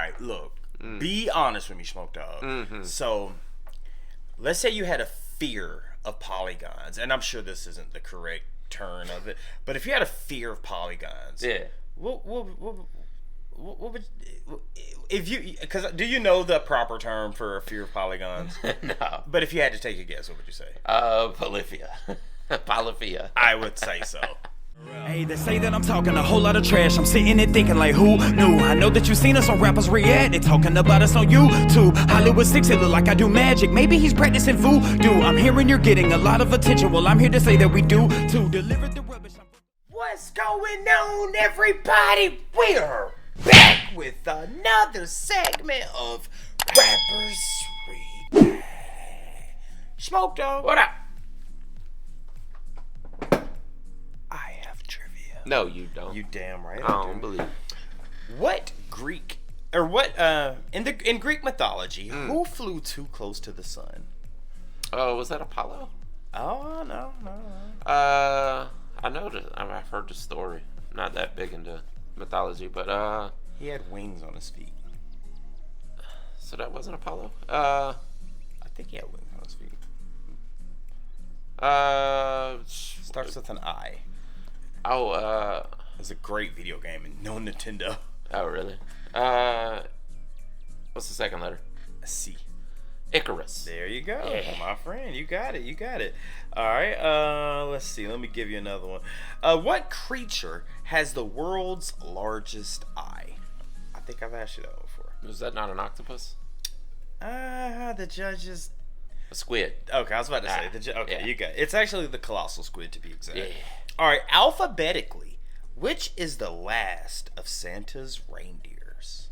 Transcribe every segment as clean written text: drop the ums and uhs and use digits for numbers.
right, look. Be honest with me, Smoke Dog. Mm-hmm. So, let's say you had a fear of polygons, and I'm sure this isn't the correct turn of it, but if you had a fear of polygons, what would, if you, because do you know the proper term for a fear of polygons? No. But if you had to take a guess, what would you say? Polyphia. Polyphia. I would say so. Hey, they say that I'm talking a whole lot of trash. I'm sitting and thinking like, who knew? I know that you seen us on Rappers React. They talking about us on YouTube. Hollywood 6, it look like I do magic. Maybe he's practicing voodoo. I'm hearing you're getting a lot of attention. Well, I'm here to say that we do to deliver the rubbish. What's going on, everybody? We're back with another segment of Rappers React. Smoke Dog. What up? I have trivia. No, you don't. You damn right. I don't believe it. What Greek or what in Greek mythology, who flew too close to the sun? Oh, was that Apollo? Oh no. I know that. I've heard the story. Not that big into mythology, but He had wings on his feet. so that wasn't Apollo. I think he had wings on his feet. Starts with an I. Oh, It's a great video game and no Nintendo. oh, really? What's the second letter? A C. Icarus. There you go, Yeah. my friend. You got it. All right. Let's see. Let me give you another one. What creature has the world's largest eye? I think I've asked you that one before. Was that not an octopus? The judges. A squid. Okay, I was about to say yeah. You got it. It's actually the colossal squid to be exact. Yeah. All right. Alphabetically, which is the last of Santa's reindeers?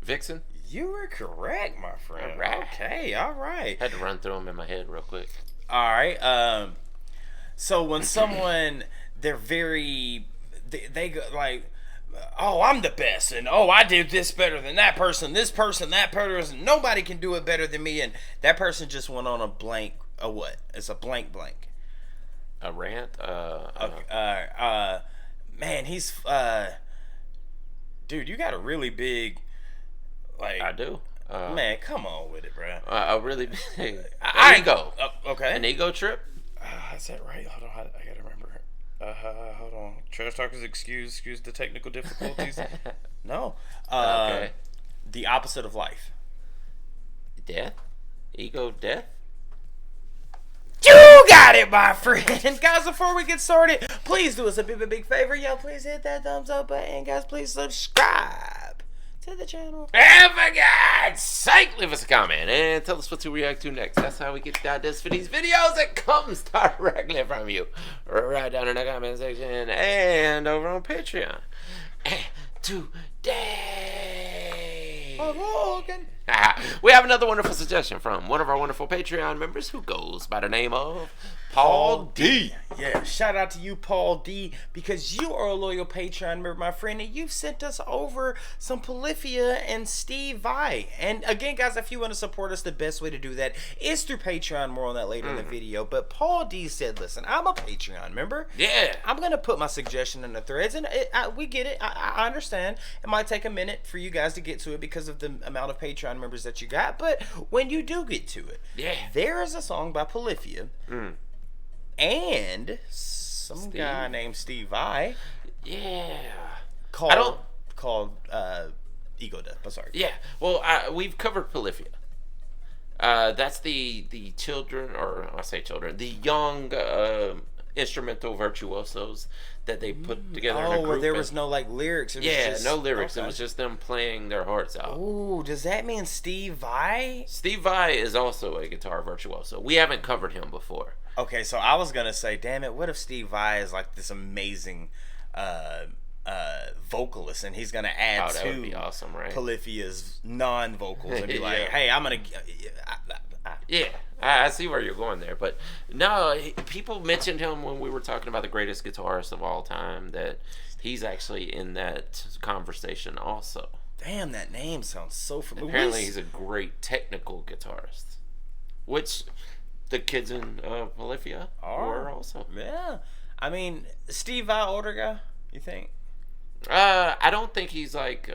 Vixen. You were correct, my friend. All right. Okay. All right. Had to run through them in my head real quick. All right. So when someone they're very they go like, oh, I'm the best, and oh, I did this better than that person, that person, nobody can do it better than me, and that person just went on a blank. A what? It's a blank. A rant. Man, he's dude, you got a really big like. I do. Man, come on with it, bro. A really big ego. Okay. An ego trip. Is that right? Hold on, I gotta remember. Hold on. Trash talkers, excuse the technical difficulties. No. Okay. The opposite of life. Death. Ego. Death. You got it, my friend. Guys, before we get started, please do us a big favor. Yo, please hit that thumbs up button. Guys, please subscribe to the channel. And for God's sake, leave us a comment and tell us what to react to next. That's how we get this for these videos. It comes directly from you. Right down in the comment section and over on Patreon. And today, we have another wonderful suggestion from one of our wonderful Patreon members who goes by the name of Paul D. Yeah, shout out to you, Paul D, because you are a loyal Patreon member, my friend, and you've sent us over some Polyphia and Steve Vai. And again, guys, if you want to support us, the best way to do that is through Patreon. More on that later in the video. But Paul D said, listen, I'm a Patreon member. Yeah. I'm going to put my suggestion in the threads, and we get it. I understand. It might take a minute for you guys to get to it because of the amount of Patreon members that you got, but when you do get to it, there is a song by Polyphia and some guy named Steve Vai. Yeah. Called Ego Death. I'm sorry. Yeah. Well, we've covered Polyphia. That's the children, or I say children, the young instrumental virtuosos that they put together in a group. Where there was no like lyrics. It was just, no lyrics. Okay. It was just them playing their hearts out. Ooh, does that mean Steve Vai? Steve Vai is also a guitar virtuoso. We haven't covered him before. Okay, so I was gonna say, damn it, what if Steve Vai is like this amazing vocalist, and he's gonna add that to would be awesome, right? Polyphia's non-vocals and be like, hey, I'm gonna. Yeah, I see where you're going there, but no, people mentioned him when we were talking about the greatest guitarist of all time, that he's actually in that conversation also. Damn, that name sounds so familiar. Apparently he's a great technical guitarist, which the kids in Polyphia were also. Yeah, I mean, Steve Vai, older guy, you think? I don't think he's like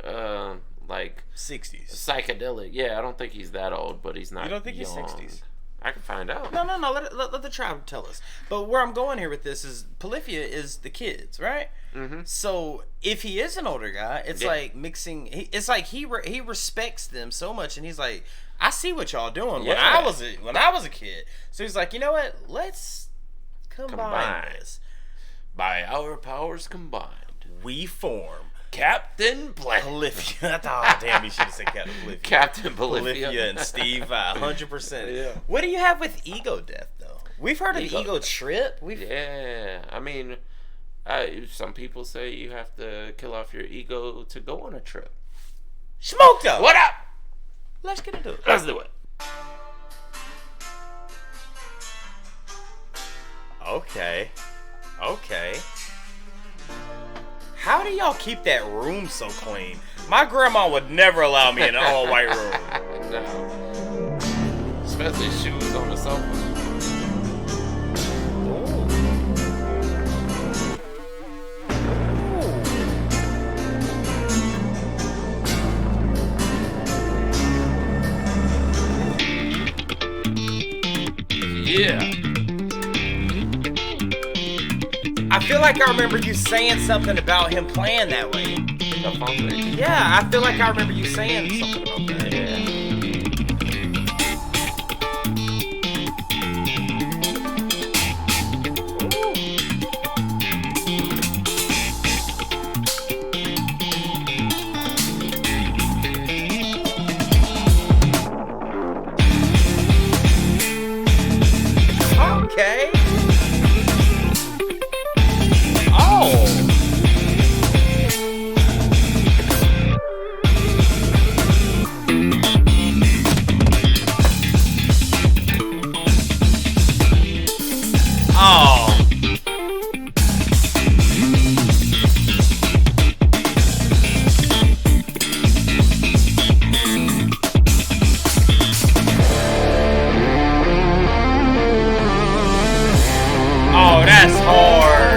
60s. Psychedelic. Yeah, I don't think he's that old, but he's not. You don't think he's young. 60s? I can find out. No. Let the tribe tell us. But where I'm going here with this is Polyphia is the kids, right? Mm-hmm. So if he is an older guy, it's like mixing. It's like he respects them so much, and he's like, I see what y'all doing when I was a kid. So he's like, you know what? Let's combine this. By our powers combined, we form Captain Polyphia. Oh, damn, you should have said Captain Polyphia. Captain Polyphia. Polyphia and Steve Vai, 100%. Yeah. What do you have with ego death, though? We've heard of ego trip. Yeah, I mean, some people say you have to kill off your ego to go on a trip. Smoke though. What up? Let's get into it. Let's do it. Okay. How do y'all keep that room so clean? My grandma would never allow me in an all-white room. No. Especially shoes on the sofa. Yeah. I feel like I remember you saying something about him playing that way. Yeah, I feel like I remember you saying something about that. Yeah. Okay. Oh. Oh. Oh, that's hard.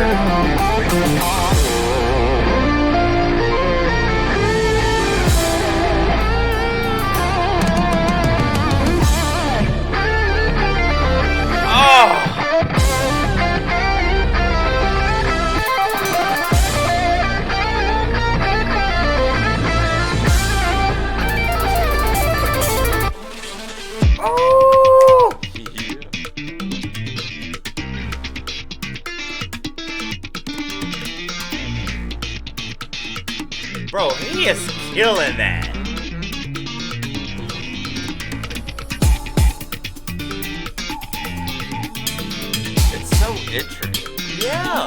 Oh. Oh. Bro, he is killing that. It's so interesting. Yeah.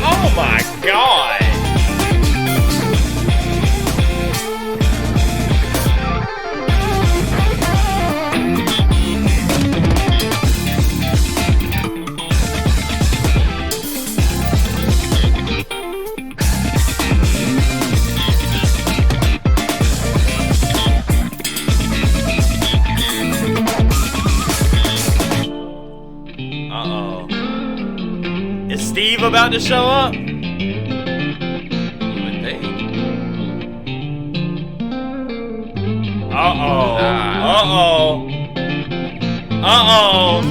Oh my God. Uh-oh. Is Steve about to show up? You would think. Uh-oh. Uh-oh. Uh-oh.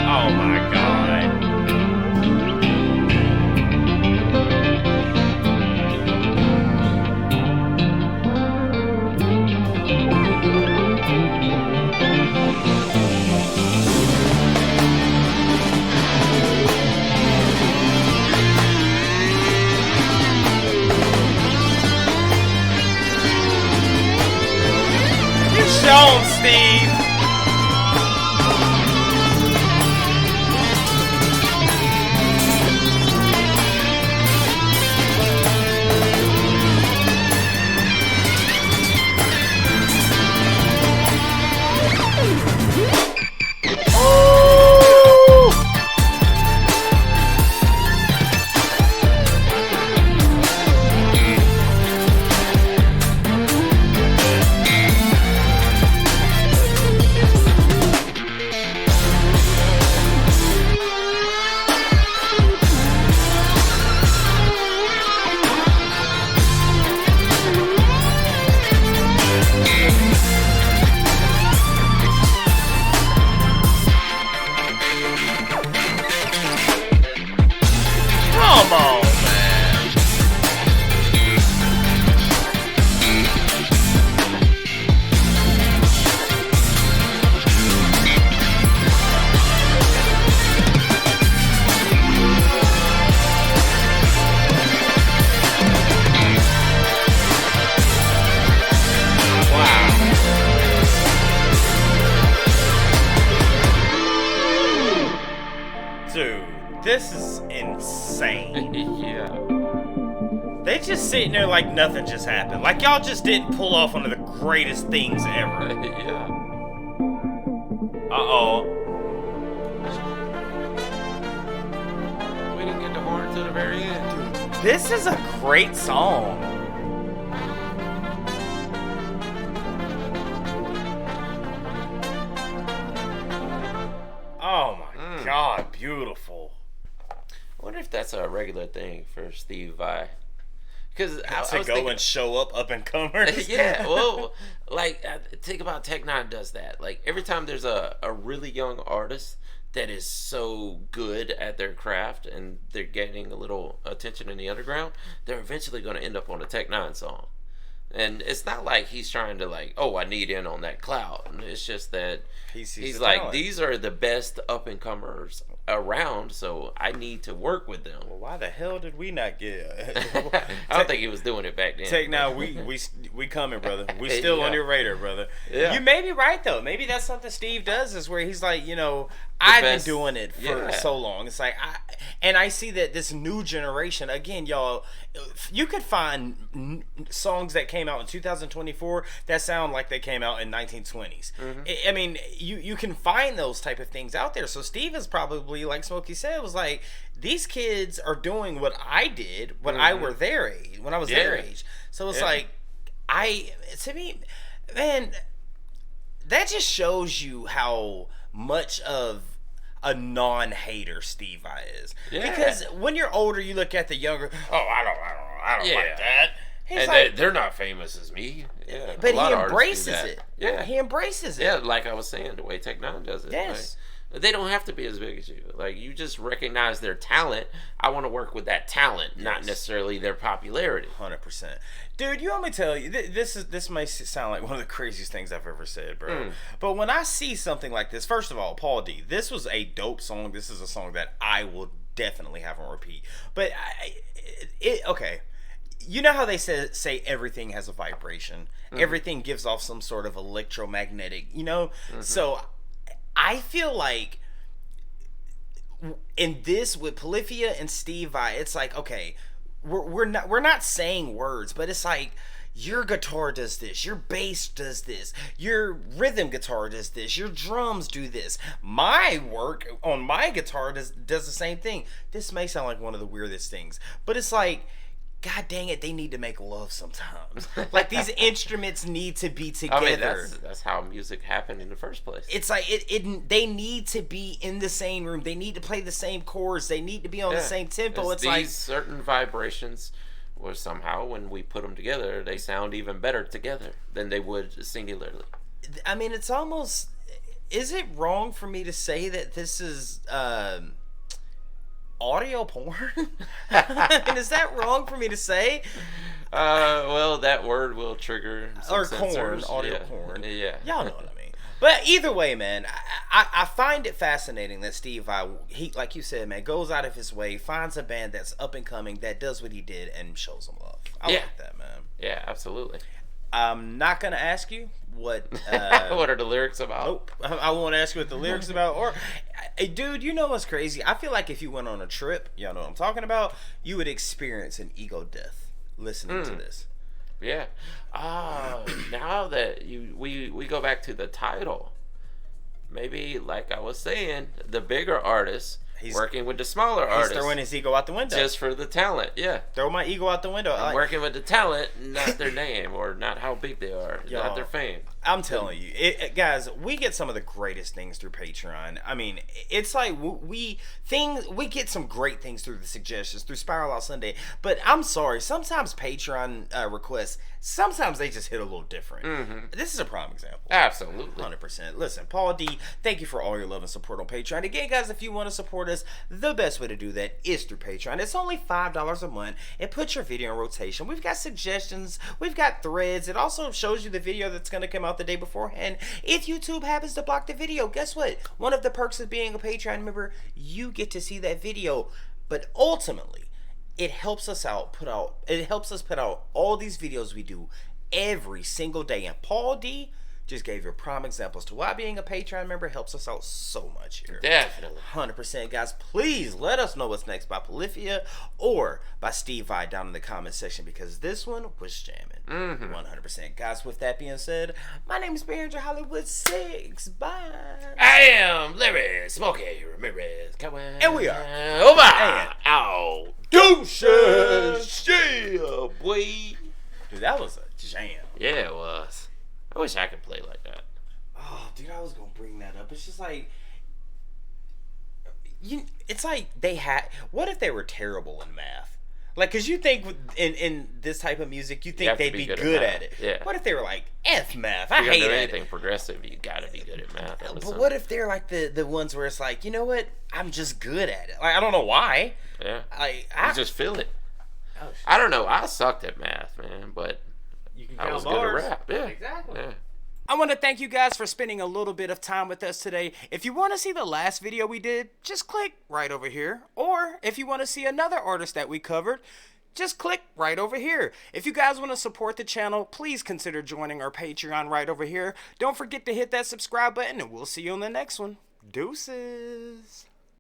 Oh my God. You shown, Steve. This is insane. Yeah. They just sitting there like nothing just happened. Like y'all just didn't pull off one of the greatest things ever. Yeah. Uh-oh. We didn't get the horn till the very end. This is a great song. Oh my God, beautiful. I wonder if that's a regular thing for Steve Vai. Because I was To go thinking, and show up and comers. yeah, well, like, think about Tech Nine does that. Like, every time there's a really young artist that is so good at their craft and they're getting a little attention in the underground, they're eventually going to end up on a Tech Nine song. And it's not like he's trying to, like, oh, I need in on that cloud. It's just that he's like, talent. these are the best up-and-comers around, so I need to work with them. Well, why the hell did we not get? I don't think he was doing it back then. Take now, we coming, brother. We still on Yeah. your radar, brother. Yeah. You may be right though. Maybe that's something Steve does, is where he's like, I've best- been doing it for so long. It's like I see that this new generation, again, y'all, you could find songs that came out in 2024 that sound like they came out in 1920s. I mean, you can find those type of things out there. So Steve is probably, like Smokey said, was like, these kids are doing what I did when I were their age, when I was their age. So it's like, to me, man, that just shows you how much of a non-hater Steve Vai is. Yeah. Because when you're older, you look at the younger, I don't like that. He's And like, they're not famous as me. Yeah, but a lot he of artists do embraces that. it. Yeah, He embraces it. yeah, like I was saying, the way Tech Nine does it. Yes. Like, they don't have to be as big as you. Like, you just recognize their talent. I want to work with that talent, not necessarily their popularity. 100%. Dude, you want me to tell you, this may sound like one of the craziest things I've ever said, bro. But when I see something like this, first of all, Paul D, this was a dope song. This is a song that I will definitely have on repeat. But, okay. You know how they say everything has a vibration? Everything gives off some sort of electromagnetic, So I feel like in this with Polyphia and Steve Vai, it's like, okay, we're not saying words, but it's like your guitar does this, your bass does this, your rhythm guitar does this, your drums do this. My work on my guitar does the same thing. This may sound like one of the weirdest things, but it's like, God dang it, they need to make love sometimes. Like, these instruments need to be together. I mean, that's how music happened in the first place. It's like they need to be in the same room. They need to play the same chords. They need to be on the same tempo. It's these like certain vibrations, or somehow when we put them together, they sound even better together than they would singularly. I mean, it's almost. Is it wrong for me to say that this is audio porn? I mean, is that wrong for me to say? Well, that word will trigger some Or corn, censors. audio porn. Yeah. Y'all know what I mean. But either way, man, I find it fascinating that Steve Vai, he, like you said, man, goes out of his way, finds a band that's up and coming, that does what he did, and shows them love. I like that, man. Yeah, absolutely. I'm not going to ask you what... what are the lyrics about? Nope. I won't ask you what the lyrics about. Or, dude, you know what's crazy? I feel like if you went on a trip, y'all know what I'm talking about, you would experience an ego death listening to this. Yeah. Now that we go back to the title, maybe, like I was saying, the bigger artists working with the smaller artists. He's throwing his ego out the window. Just for the talent, yeah. Throw my ego out the window. I'm working with the talent, not their name, or not how big they are, not their fame. I'm telling you, guys, we get some of the greatest things through Patreon. I mean, it's like we get some great things through the suggestions, through Spiral Out Sunday. But I'm sorry, sometimes Patreon requests, sometimes they just hit a little different. This is a prime example. Absolutely. 100%. Listen, Paul D, thank you for all your love and support on Patreon. Again, guys, if you want to support us, the best way to do that is through Patreon. It's only $5 a month. It puts your video in rotation. We've got suggestions. We've got threads. It also shows you the video that's going to come out the day beforehand. If YouTube happens to block the video, guess what? One of the perks of being a Patreon member, you get to see that video. But ultimately, it helps us put out all these videos we do every single day. And Paul D, just gave your prime examples to why being a Patreon member helps us out so much here. Definitely. 100%, guys. Please let us know what's next by Polyphia or by Steve Vai down in the comment section, because this one was jamming. 100%. Guys, with that being said, my name is Manager Hollywood 6. Bye. I am Larry Smokey Ramirez. And we are over. And out. Deuces. Yeah, boy. Dude, that was a jam. Yeah, it was. I wish I could play like that. Oh, dude, I was gonna bring that up. It's just like, it's like they had. What if they were terrible in math? Like, cause you think in this type of music, you think they'd be good at it. Yeah. What if they were like F math? If I you're hate gonna do it. anything progressive, you gotta be good at math. But what if they're like the ones where it's like, you know what? I'm just good at it. Like, I don't know why. Yeah. I just feel it. Oh, I don't know. I sucked at math, man, but you can I count was bars. good at rap. Yeah. Exactly. Yeah. I want to thank you guys for spending a little bit of time with us today. If you want to see the last video we did, just click right over here. Or if you want to see another artist that we covered, just click right over here. If you guys want to support the channel, please consider joining our Patreon right over here. Don't forget to hit that subscribe button, and we'll see you on the next one. Deuces.